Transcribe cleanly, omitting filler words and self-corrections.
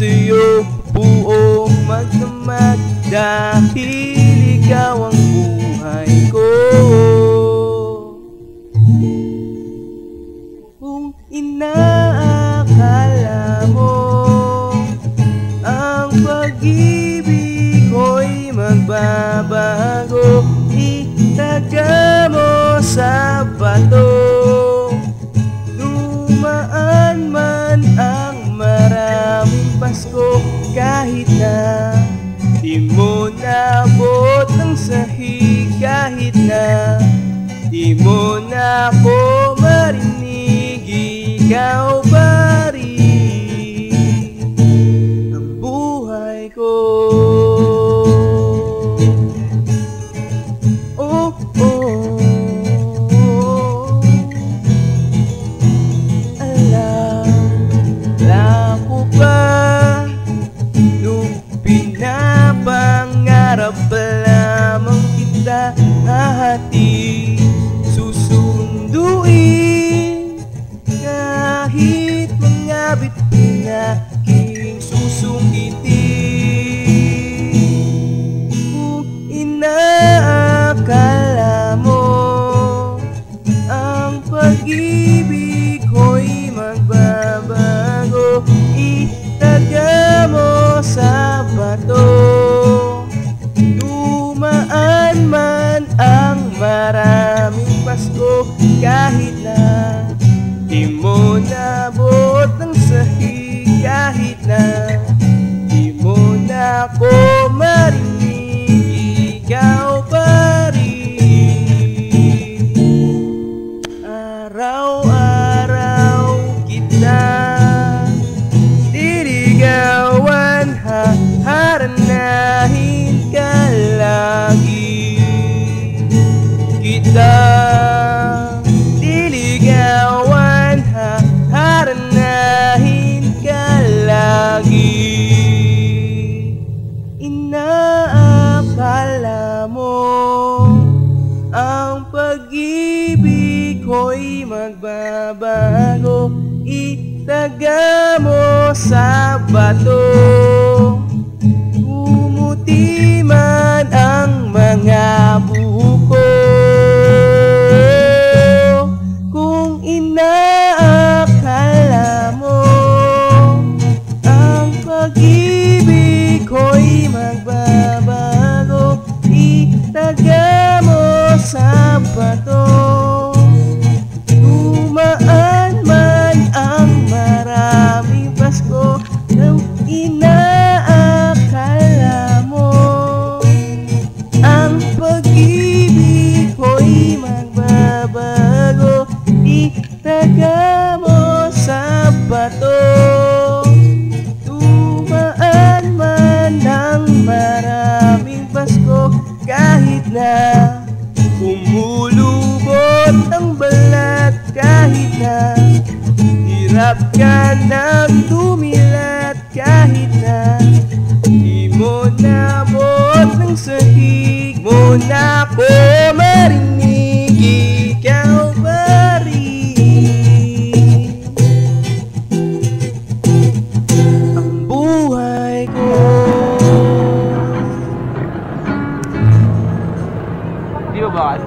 sa'yo buong magdamag, dahil ikaw ang buhay ko. Kung inaakala mo ang pag-ibig ko'y magbabago, itaga mo sa bato. Dumaan man ang maraming Pasko, kahit na di mo naabot ang sahig, kahit na di mo na ako marinig, ikaw pa rin ang buhay ko. Oh, oh, alam ko ba nung pinapangarap pa lamang kita hahati, susunduin kahit mga bituin na aking susungitin. Kung inaakala mo ang pag-ibig ko'y magbabago, itaga mo sa bato. Dumaan man ang maraming Pasko, kahit na di mo naabot ang sahig, kahit na di mo na ako marinig, ikaw pa rin. Araw-araw kita diligawan, haharanahin ka lagi. Kita diligawan, haharanahin ka lagi. Inaakala mo ang pag-ibig ko'y magbabago, itaga mo sa bato. Pumuti man ang mga buko, kung inaakala mo ang pag-ibig ko'y magbabago, itaga mo sa bato. Dumaan man ang maraming Pasko, kung inaakala mo ang pag-ibig ko'y magbabago, itaga mo sa bato. Dumaan man ang maraming Pasko, kahit na umulubot ang balat, kahit na hirap ka nang dumilat, kahit na di mo naabot ng sahig, mo na ako marinig, ikaw pa rin ang buhay ko. Di ba ba?